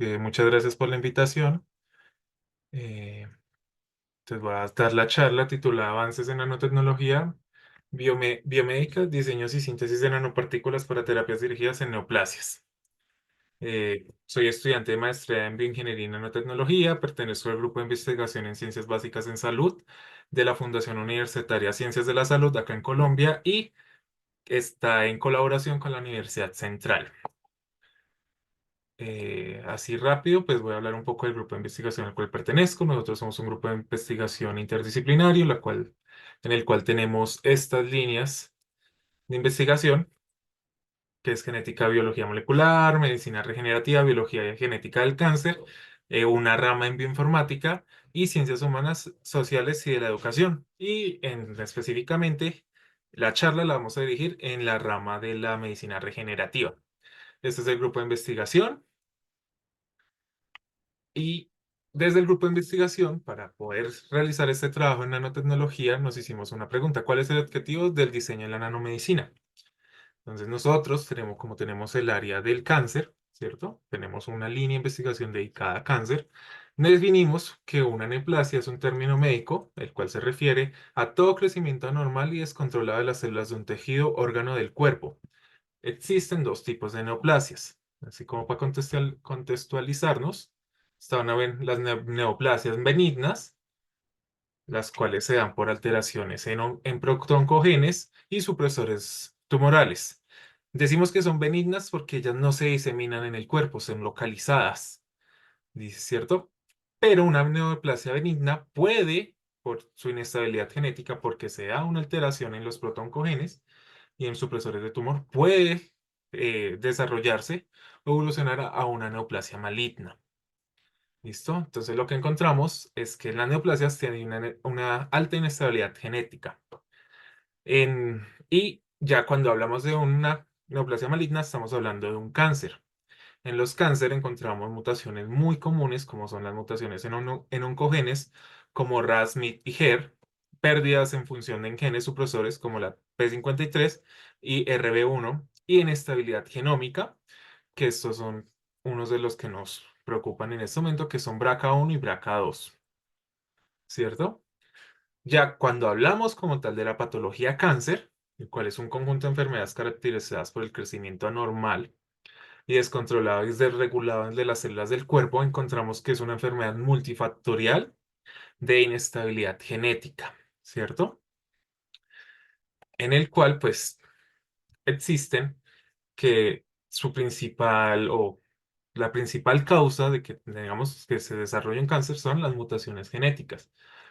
Muchas gracias por la invitación. Eh, Te voy a dar la charla titulada Avances en Nanotecnología Biomédica, Diseños y Síntesis de Nanopartículas para Terapias Dirigidas en Neoplasias. Soy estudiante de maestría en Bioingeniería y Nanotecnología, pertenezco al Grupo de Investigación en Ciencias Básicas en Salud de la Fundación Universitaria Ciencias de la Salud acá en Colombia y está en colaboración con la Universidad Central. Así rápido, pues voy a hablar un poco del grupo de investigación al cual pertenezco. Nosotros somos un grupo de investigación interdisciplinario, en el cual tenemos estas líneas de investigación, que es genética, biología molecular, medicina regenerativa, biología y genética del cáncer, una rama en bioinformática y ciencias humanas, sociales y de la educación. Específicamente, la charla la vamos a dirigir en la rama de la medicina regenerativa. Este es el grupo de investigación. Y desde el grupo de investigación, para poder realizar este trabajo en nanotecnología, nos hicimos una pregunta: ¿cuál es el objetivo del diseño de la nanomedicina? Entonces nosotros tenemos, como tenemos el área del cáncer, ¿cierto? Tenemos una línea de investigación dedicada a cáncer. Definimos que una neoplasia es un término médico, el cual se refiere a todo crecimiento anormal y descontrolado de las células de un tejido, órgano del cuerpo. Existen dos tipos de neoplasias. Así como para contextualizarnos, las neoplasias benignas, las cuales se dan por alteraciones en protoncogenes y supresores tumorales. Decimos que son benignas porque ellas no se diseminan en el cuerpo, son localizadas, dice, ¿cierto? Pero una neoplasia benigna puede, por su inestabilidad genética, porque se da una alteración en los protoncogenes, y en supresores de tumor puede desarrollarse o evolucionar a una neoplasia maligna. ¿Listo? Entonces lo que encontramos es que las neoplasias tienen una alta inestabilidad genética. Y ya cuando hablamos de una neoplasia maligna, estamos hablando de un cáncer. En los cánceres encontramos mutaciones muy comunes, como son las mutaciones en oncogenes, como RAS, MYC y HER, pérdidas en función de genes supresores, como la P53 y RB1, y inestabilidad genómica, que estos son unos de los que nos preocupan en este momento, que son BRCA1 y BRCA2, ¿cierto? Ya cuando hablamos como tal de la patología cáncer, el cual es un conjunto de enfermedades caracterizadas por el crecimiento anormal y descontrolado y desregulado de las células del cuerpo, encontramos que es una enfermedad multifactorial de inestabilidad genética, ¿cierto? En el cual, pues, existen que su principal o la principal causa de que, digamos, que se desarrolle un cáncer son las mutaciones genéticas,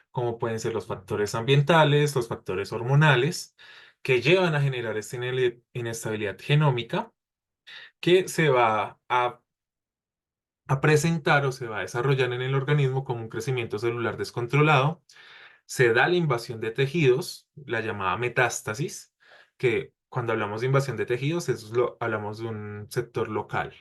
como pueden ser los factores ambientales, los factores hormonales, que llevan a generar esta inestabilidad genómica que se va a presentar o se va a desarrollar en el organismo como un crecimiento celular descontrolado. Se da la invasión de tejidos, la llamada metástasis, que cuando hablamos de invasión de tejidos, hablamos de un sector local.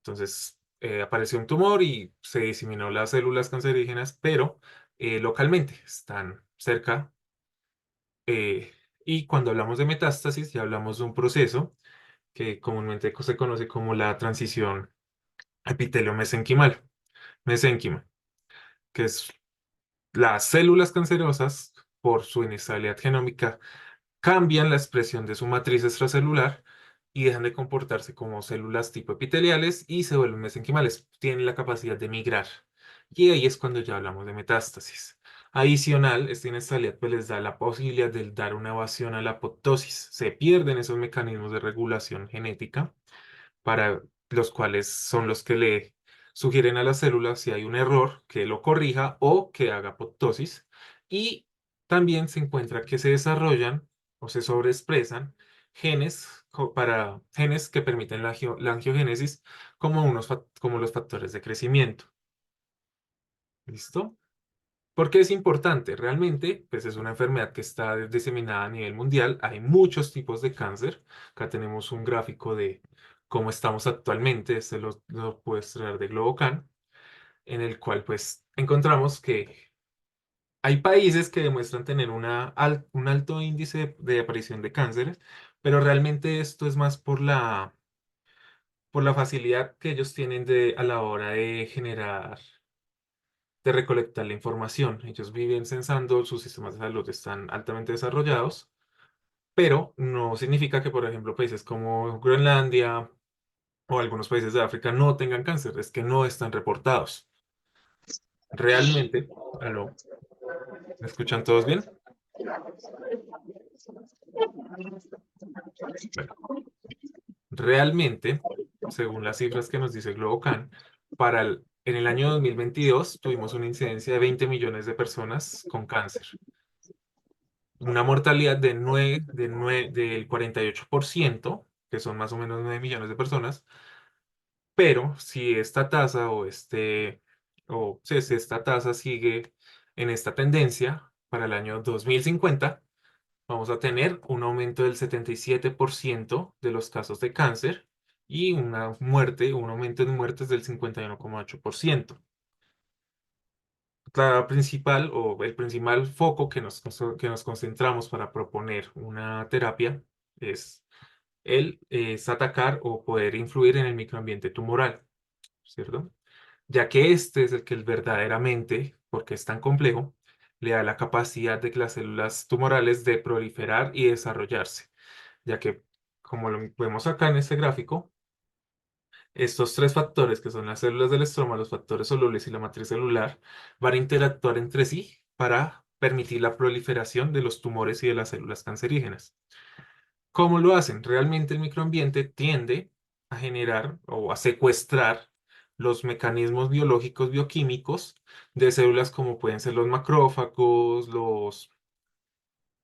Entonces, apareció un tumor y se diseminó las células cancerígenas, pero localmente están cerca. eh, y cuando hablamos de metástasis, ya hablamos de un proceso que comúnmente se conoce como la transición epitelio-mesenquimal, mesénquima, que es las células cancerosas, por su inestabilidad genómica, cambian la expresión de su matriz extracelular y dejan de comportarse como células tipo epiteliales y se vuelven mesenquimales. Tienen la capacidad de migrar. Y ahí es cuando ya hablamos de metástasis. Adicional, esta inestabilidad pues, les da la posibilidad de dar una evasión a la apoptosis. Se pierden esos mecanismos de regulación genética para los cuales son los que le sugieren a las células si hay un error que lo corrija o que haga apoptosis. Y también se encuentra que se desarrollan o se sobreexpresan para genes que permiten la angiogénesis como, como los factores de crecimiento. ¿Listo? ¿Por qué es importante? Realmente, pues es una enfermedad que está diseminada a nivel mundial. Hay muchos tipos de cáncer. Acá tenemos un gráfico de cómo estamos actualmente. Lo puedes traer de Globocan, en el cual pues encontramos que hay países que demuestran tener un alto índice de aparición de cánceres, pero realmente esto es más por la facilidad que ellos tienen a la hora de recolectar la información. Ellos viven censando, sus sistemas de salud están altamente desarrollados, pero no significa que, por ejemplo, países como Groenlandia o algunos países de África no tengan cáncer, es que no están reportados. Realmente, ¿aló? ¿Me escuchan todos bien? Bueno, realmente, según las cifras que nos dice Globocan, en el año 2022 tuvimos una incidencia de 20 millones de personas con cáncer, una mortalidad del 48%, que son más o menos 9 millones de personas, pero si esta tasa si esta tasa sigue en esta tendencia para el año 2050, vamos a tener un aumento del 77% de los casos de cáncer y un aumento en muertes del 51,8%. La principal o el principal foco que nos concentramos para proponer una terapia es atacar o poder influir en el microambiente tumoral, ¿cierto? Ya que este es el que verdaderamente, porque es tan complejo, le da la capacidad de que las células tumorales de proliferar y desarrollarse, ya que, como lo vemos acá en este gráfico, estos tres factores, que son las células del estroma, los factores solubles y la matriz celular, van a interactuar entre sí para permitir la proliferación de los tumores y de las células cancerígenas. ¿Cómo lo hacen? Realmente el microambiente tiende a generar o a secuestrar los mecanismos biológicos bioquímicos de células como pueden ser los macrófagos,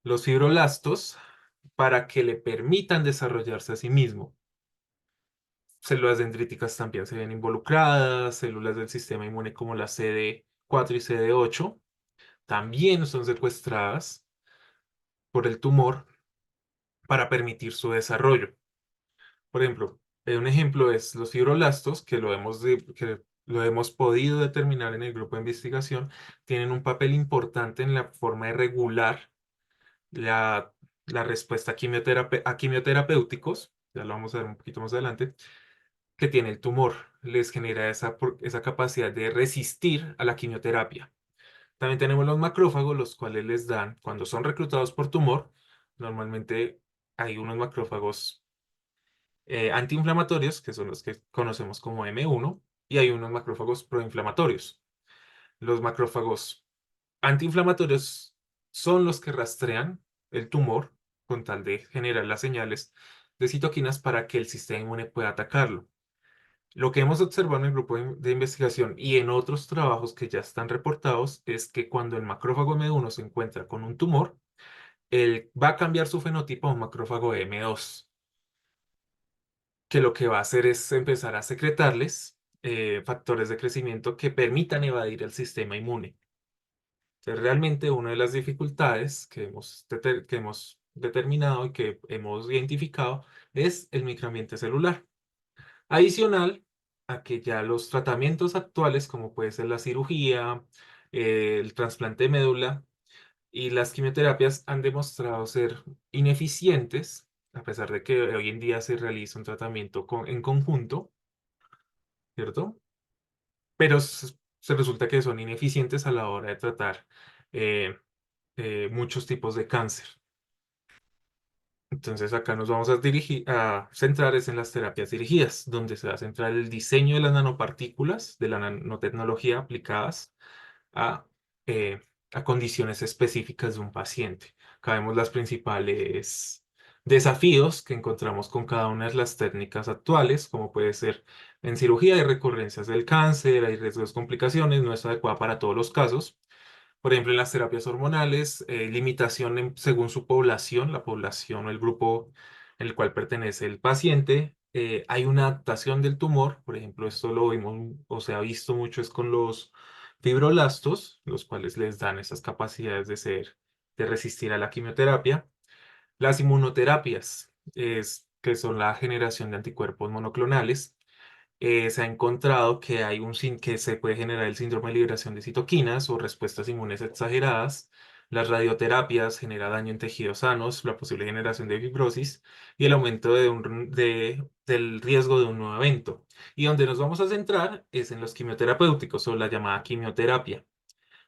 los fibroblastos, para que le permitan desarrollarse a sí mismo. Células dendríticas también se ven involucradas, células del sistema inmune como la CD4 y CD8 también son secuestradas por el tumor para permitir su desarrollo. Por ejemplo, un ejemplo es los fibroblastos, que lo hemos podido determinar en el grupo de investigación, tienen un papel importante en la forma de regular la, la respuesta a quimioterapéuticos, ya lo vamos a ver un poquito más adelante, que tiene el tumor. Les genera esa capacidad de resistir a la quimioterapia. También tenemos los macrófagos, los cuales les dan, cuando son reclutados por tumor, normalmente hay unos macrófagos antiinflamatorios, que son los que conocemos como M1, y hay unos macrófagos proinflamatorios. Los macrófagos antiinflamatorios son los que rastrean el tumor con tal de generar las señales de citoquinas para que el sistema inmune pueda atacarlo. Lo que hemos observado en el grupo de investigación y en otros trabajos que ya están reportados es que cuando el macrófago M1 se encuentra con un tumor, él va a cambiar su fenotipo a un macrófago M2, que lo que va a hacer es empezar a secretarles factores de crecimiento que permitan evadir el sistema inmune. Entonces, realmente una de las dificultades que hemos determinado y que hemos identificado es el microambiente celular. Adicional a que ya los tratamientos actuales, como puede ser la cirugía, el trasplante de médula y las quimioterapias, han demostrado ser ineficientes, a pesar de que hoy en día se realiza un tratamiento en conjunto, ¿cierto? Pero se resulta que son ineficientes a la hora de tratar eh, muchos tipos de cáncer. Entonces acá nos vamos a centrar es en las terapias dirigidas, donde se va a centrar el diseño de las nanopartículas, de la nanotecnología aplicadas a, eh, a condiciones específicas de un paciente. Acá vemos las principales desafíos que encontramos con cada una de las técnicas actuales, como puede ser en cirugía hay recurrencias del cáncer, hay riesgos de complicaciones, no es adecuada para todos los casos. Por ejemplo, en las terapias hormonales, limitación según su población, la población o el grupo en el cual pertenece el paciente. Hay una adaptación del tumor, por ejemplo, esto lo vimos o se ha visto mucho es con los fibroblastos, los cuales les dan esas capacidades de resistir a la quimioterapia. Las inmunoterapias, que son la generación de anticuerpos monoclonales, se ha encontrado que que se puede generar el síndrome de liberación de citoquinas o respuestas inmunes exageradas Las radioterapias generan daño en tejidos sanos, la posible generación de fibrosis y el aumento del riesgo de un nuevo evento. Y donde nos vamos a centrar es en los quimioterapéuticos o la llamada quimioterapia,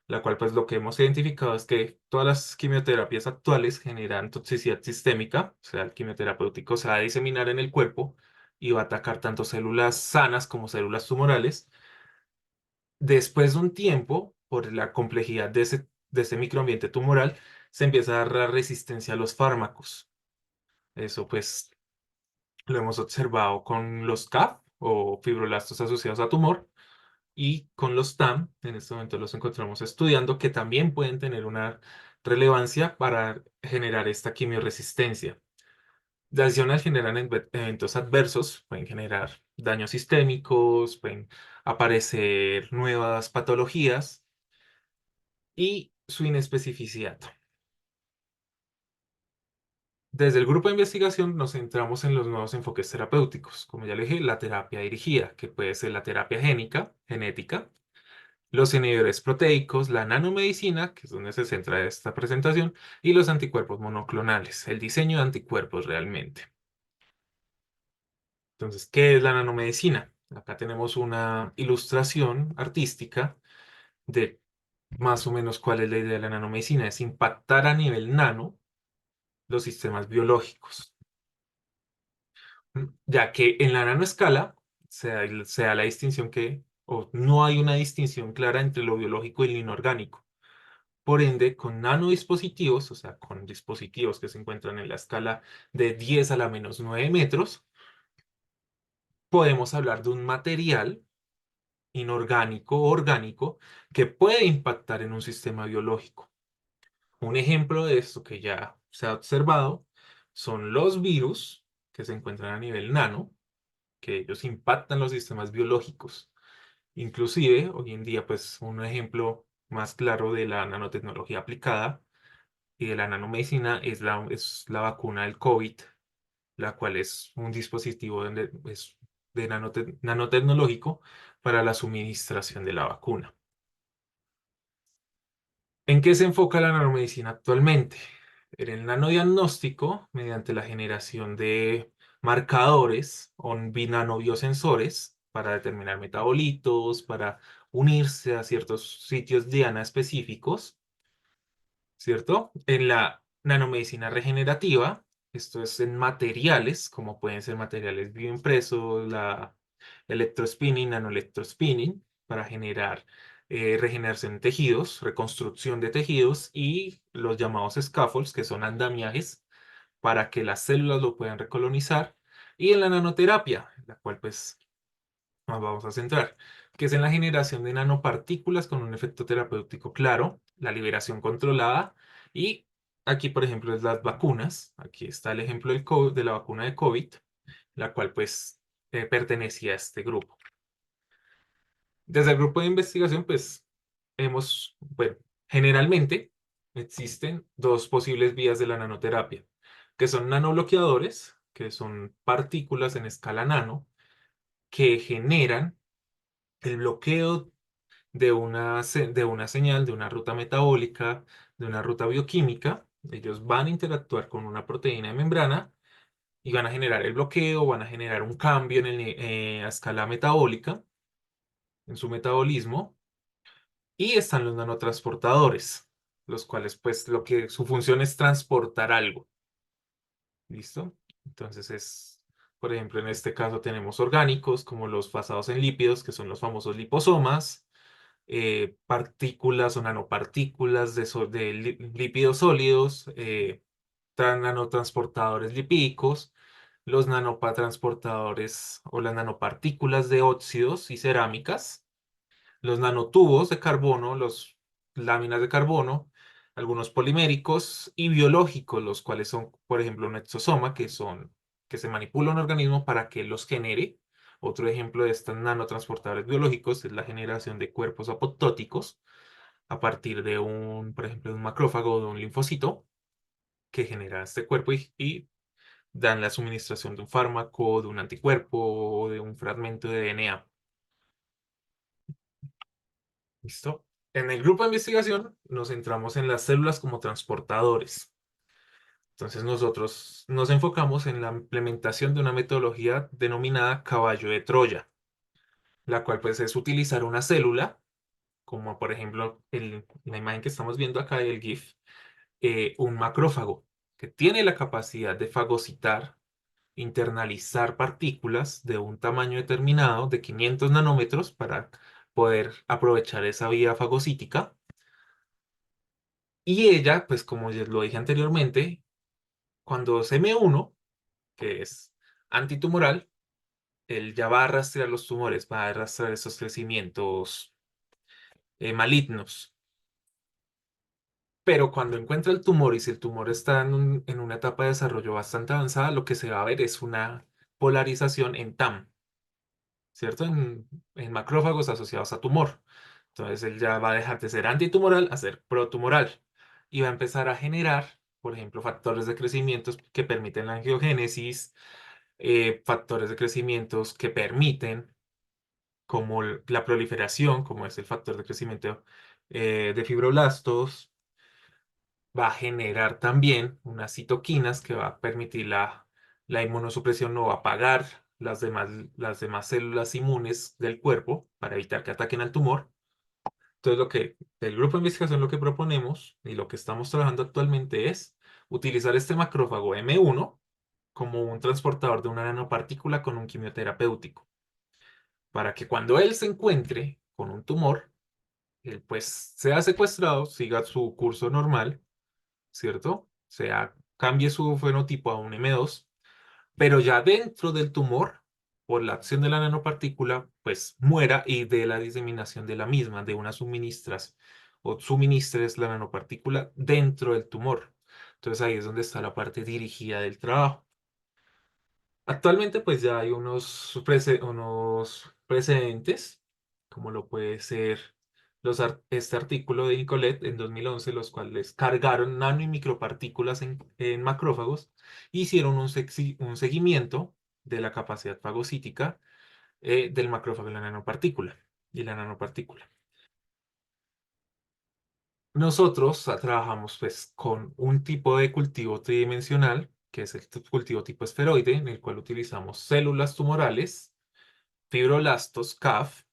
la cual pues lo que hemos identificado es que todas las quimioterapias actuales generan toxicidad sistémica, o sea, el quimioterapéutico se va a diseminar en el cuerpo y va a atacar tanto células sanas como células tumorales. Después de un tiempo, por la complejidad de ese microambiente tumoral, se empieza a dar la resistencia a los fármacos. Eso pues lo hemos observado con los CAF o fibroblastos asociados a tumor y con los TAM, en este momento los encontramos estudiando, que también pueden tener una relevancia para generar esta quimioresistencia. De adicional, generan eventos adversos, pueden generar daños sistémicos, pueden aparecer nuevas patologías y su inespecificidad. Desde el grupo de investigación nos centramos en los nuevos enfoques terapéuticos, como ya le dije, la terapia dirigida, que puede ser la terapia genética, los inhibidores proteicos, la nanomedicina, que es donde se centra esta presentación, y los anticuerpos monoclonales, el diseño de anticuerpos realmente. Entonces, ¿qué es la nanomedicina? Acá tenemos una ilustración artística de más o menos cuál es la idea de la nanomedicina, es impactar a nivel nano los sistemas biológicos, ya que en la nanoescala se da la distinción o no hay una distinción clara entre lo biológico y lo inorgánico. Por ende, con nanodispositivos, o sea, con dispositivos que se encuentran en la escala de 10 a la menos 9 metros, podemos hablar de un material inorgánico o orgánico que puede impactar en un sistema biológico. Un ejemplo de esto que ya se ha observado son los virus que se encuentran a nivel nano, que ellos impactan los sistemas biológicos. Inclusive, hoy en día, pues un ejemplo más claro de la nanotecnología aplicada y de la nanomedicina es la vacuna del COVID, la cual es un dispositivo de nanotecnológico para la suministración de la vacuna. ¿En qué se enfoca la nanomedicina actualmente? En el nanodiagnóstico, mediante la generación de marcadores o binanobiosensores para determinar metabolitos, para unirse a ciertos sitios diana específicos, ¿cierto? En la nanomedicina regenerativa, esto es en materiales, como pueden ser materiales bioimpresos, la electrospinning, nanoelectrospinning, para generar regeneración de tejidos, reconstrucción de tejidos y los llamados scaffolds, que son andamiajes, para que las células lo puedan recolonizar. Y en la nanoterapia, la cual pues nos vamos a centrar, que es en la generación de nanopartículas con un efecto terapéutico claro, la liberación controlada y aquí, por ejemplo, es las vacunas. Aquí está el ejemplo de la vacuna de COVID, la cual pues pertenecía a este grupo. Desde el grupo de investigación, pues bueno, generalmente existen dos posibles vías de la nanoterapia, que son nanobloqueadores, que son partículas en escala nano, que generan el bloqueo de una señal, de una ruta metabólica, de una ruta bioquímica. Ellos van a interactuar con una proteína de membrana y van a generar el bloqueo, van a generar un cambio a escala metabólica, en su metabolismo. Y están los nanotransportadores, los cuales pues su función es transportar algo. ¿Listo? Entonces por ejemplo, en este caso tenemos orgánicos como los basados en lípidos, que son los famosos liposomas, partículas o nanopartículas de lípidos sólidos, nanotransportadores lipídicos, los nanotransportadores o las nanopartículas de óxidos y cerámicas, los nanotubos de carbono, las láminas de carbono, algunos poliméricos y biológicos, los cuales son, por ejemplo, un exosoma, que se manipula un organismo para que los genere. Otro ejemplo de estos nanotransportadores biológicos es la generación de cuerpos apoptóticos a partir de por ejemplo, de un macrófago o de un linfocito que genera este cuerpo y dan la suministración de un fármaco, de un anticuerpo o de un fragmento de DNA. ¿Listo? En el grupo de investigación nos centramos en las células como transportadores. Entonces nosotros nos enfocamos en la implementación de una metodología denominada caballo de Troya, la cual pues es utilizar una célula, como por ejemplo la imagen que estamos viendo acá, el GIF, un macrófago, que tiene la capacidad de fagocitar, internalizar partículas de un tamaño determinado de 500 nanómetros para poder aprovechar esa vía fagocítica. Y ella, pues como ya lo dije anteriormente, cuando se M1, que es antitumoral, él ya va a rastrear los tumores, va a arrastrar esos crecimientos malignos. Pero cuando encuentra el tumor y si el tumor está en una etapa de desarrollo bastante avanzada, lo que se va a ver es una polarización en TAM, ¿cierto? En macrófagos asociados a tumor. Entonces él ya va a dejar de ser antitumoral a ser protumoral y va a empezar a generar, por ejemplo, factores de crecimiento que permiten la angiogénesis, factores de crecimiento que permiten como la proliferación, como es el factor de crecimiento de fibroblastos, va a generar también unas citoquinas que va a permitir la inmunosupresión, no va a apagar las demás células inmunes del cuerpo para evitar que ataquen al tumor. Entonces, del grupo de investigación lo que proponemos y lo que estamos trabajando actualmente es utilizar este macrófago M1 como un transportador de una nanopartícula con un quimioterapéutico, para que cuando él se encuentre con un tumor, él pues sea secuestrado, siga su curso normal, ¿cierto? O sea, cambie su fenotipo a un M2, pero ya dentro del tumor, por la acción de la nanopartícula, pues muera y de la diseminación de la misma, de una suministras o suministres la nanopartícula dentro del tumor. Entonces ahí es donde está la parte dirigida del trabajo. Actualmente pues ya hay unos precedentes, como lo puede ser este artículo de Nicolet en 2011, los cuales cargaron nano y micropartículas en macrófagos, e hicieron un seguimiento de la capacidad fagocítica del macrófago y la nanopartícula. Nosotros trabajamos pues con un tipo de cultivo tridimensional, que es el cultivo tipo esferoide, en el cual utilizamos células tumorales, fibroblastos, CAF,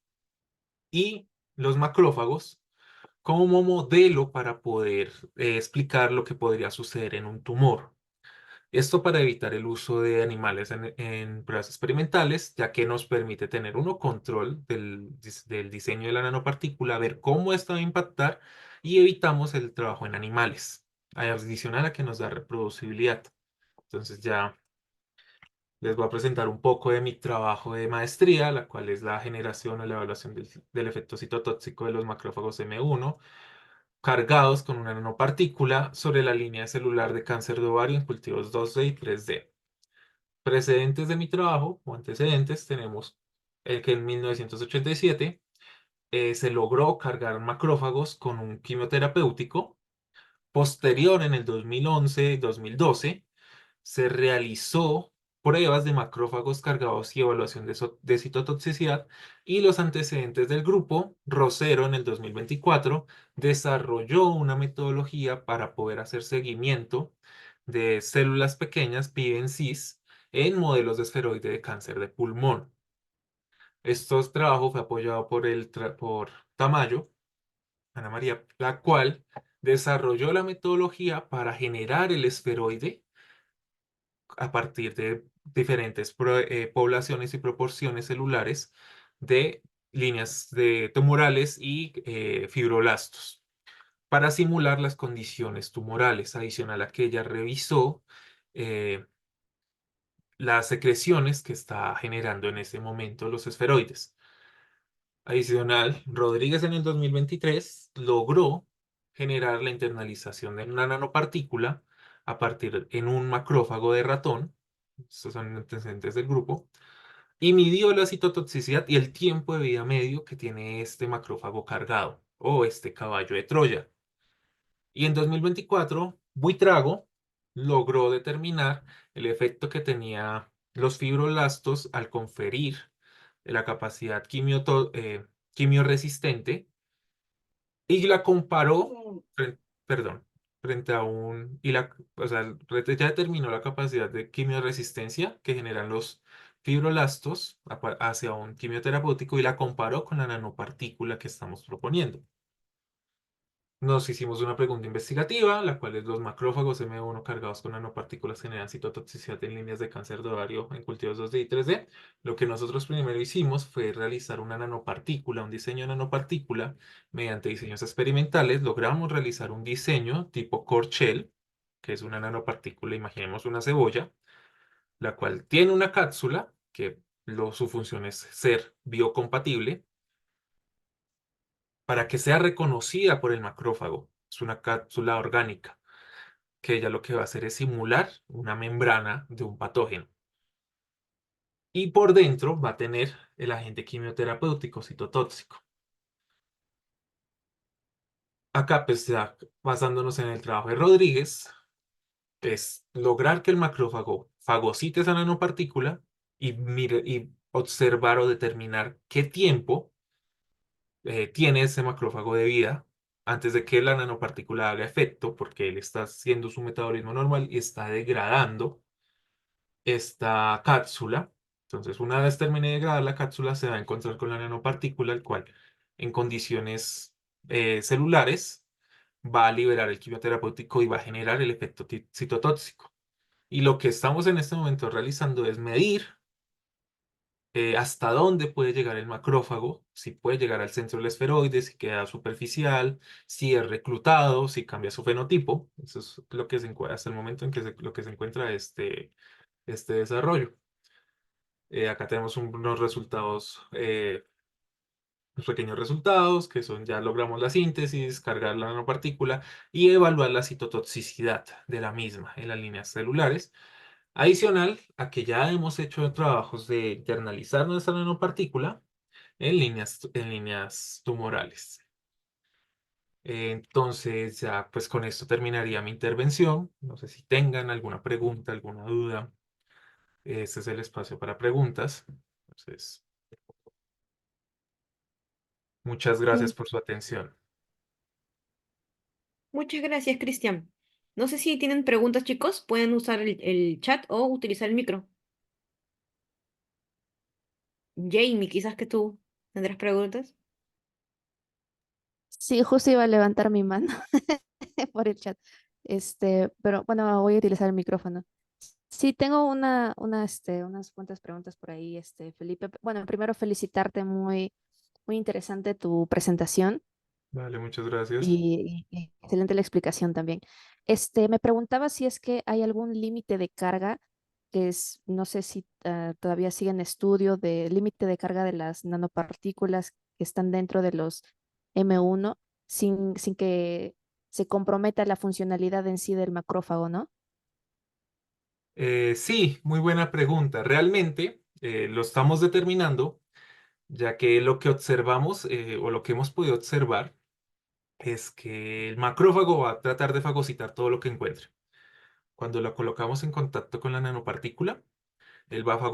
y los macrófagos como modelo para poder explicar lo que podría suceder en un tumor. Esto para evitar el uso de animales en pruebas experimentales, ya que nos permite tener uno control del diseño de la nanopartícula, ver cómo esta va a impactar y evitamos el trabajo en animales, adicional a que nos da reproducibilidad. Entonces ya les voy a presentar un poco de mi trabajo de maestría, la cual es la generación o la evaluación del efecto citotóxico de los macrófagos M1 cargados con una nanopartícula sobre la línea celular de cáncer de ovario en cultivos 2D y 3D. Precedentes de mi trabajo o antecedentes tenemos el que en 1987 se logró cargar macrófagos con un quimioterapéutico. Posterior, en el 2011 y 2012, se realizó pruebas de macrófagos cargados y evaluación de citotoxicidad, y los antecedentes del grupo, Rosero en el 2024 desarrolló una metodología para poder hacer seguimiento de células pequeñas PIN-CIS en modelos de esferoide de cáncer de pulmón. Estos trabajos fue apoyado por Tamayo, Ana María, la cual desarrolló la metodología para generar el esferoide a partir de diferentes poblaciones y proporciones celulares de líneas de tumorales y fibroblastos para simular las condiciones tumorales. Adicional a que ella revisó eh, las secreciones que está generando en ese momento los esferoides. Adicional, Rodríguez en el 2023 logró generar la internalización de una nanopartícula a partir en un macrófago de ratón, estos son antecedentes del grupo, y midió la citotoxicidad y el tiempo de vida medio que tiene este macrófago cargado o este caballo de Troya. Y en 2024, Buitrago logró determinar el efecto que tenía los fibroblastos al conferir la capacidad quimioresistente y la comparó, perdón, frente a un, o sea, ya determinó la capacidad de quimioresistencia que generan los fibrolastos hacia un quimioterapéutico y la comparó con la nanopartícula que estamos proponiendo. Nos hicimos una pregunta investigativa, la cual es los macrófagos M1 cargados con nanopartículas generan citotoxicidad en líneas de cáncer de ovario en cultivos 2D y 3D. Lo que nosotros primero hicimos fue realizar una nanopartícula, un diseño de nanopartícula. Mediante diseños experimentales logramos realizar un diseño tipo core shell, que es una nanopartícula, imaginemos una cebolla, la cual tiene una cápsula que su función es ser biocompatible para que sea reconocida por el macrófago. Es una cápsula orgánica que ella lo que va a hacer es simular una membrana de un patógeno. Y por dentro va a tener el agente quimioterapéutico citotóxico. Acá, pues ya basándonos en el trabajo de Rodríguez, es lograr que el macrófago fagocite esa nanopartícula y observar o determinar qué tiempo tiene ese macrófago de vida antes de que la nanopartícula haga efecto, porque él está haciendo su metabolismo normal y está degradando esta cápsula. Entonces, una vez termine de degradar la cápsula, se va a encontrar con la nanopartícula, el cual en condiciones celulares va a liberar el quimioterapéutico y va a generar el efecto citotóxico. Y lo que estamos en este momento realizando es medir hasta dónde puede llegar el macrófago, si puede llegar al centro del esferoide, si queda superficial, si es reclutado, si cambia su fenotipo. Eso es lo que se encuentra hasta el momento en que lo que se encuentra este desarrollo. Acá tenemos unos resultados, unos pequeños resultados, que son ya logramos la síntesis, cargar la nanopartícula y evaluar la citotoxicidad de la misma en las líneas celulares. Adicional a que ya hemos hecho trabajos de internalizar nuestra nanopartícula en líneas tumorales. Entonces, ya pues con esto terminaría mi intervención. No sé si tengan alguna pregunta, alguna duda. Este es el espacio para preguntas. Entonces, muchas Mm, gracias por su atención. Muchas gracias, Cristian. No sé si tienen preguntas, chicos. Pueden usar el chat o utilizar el micro. Jamie, quizás que tú tendrás preguntas. Sí, justo iba a levantar mi mano por el chat. Pero bueno, voy a utilizar el micrófono. Sí, tengo unas cuantas preguntas por ahí, Felipe. Bueno, primero felicitarte, muy interesante tu presentación Vale, muchas gracias. y excelente la explicación también. Me preguntaba si es que hay algún límite de carga, no sé si todavía sigue en estudio, de límite de carga de las nanopartículas que están dentro de los M1 sin que se comprometa la funcionalidad en sí del macrófago, ¿no? Sí, muy buena pregunta. Realmente lo estamos determinando, ya que lo que observamos o lo que hemos podido observar es que el macrófago va a tratar de fagocitar todo lo que encuentre. Cuando lo colocamos en contacto con la nanopartícula, él va a fagocitar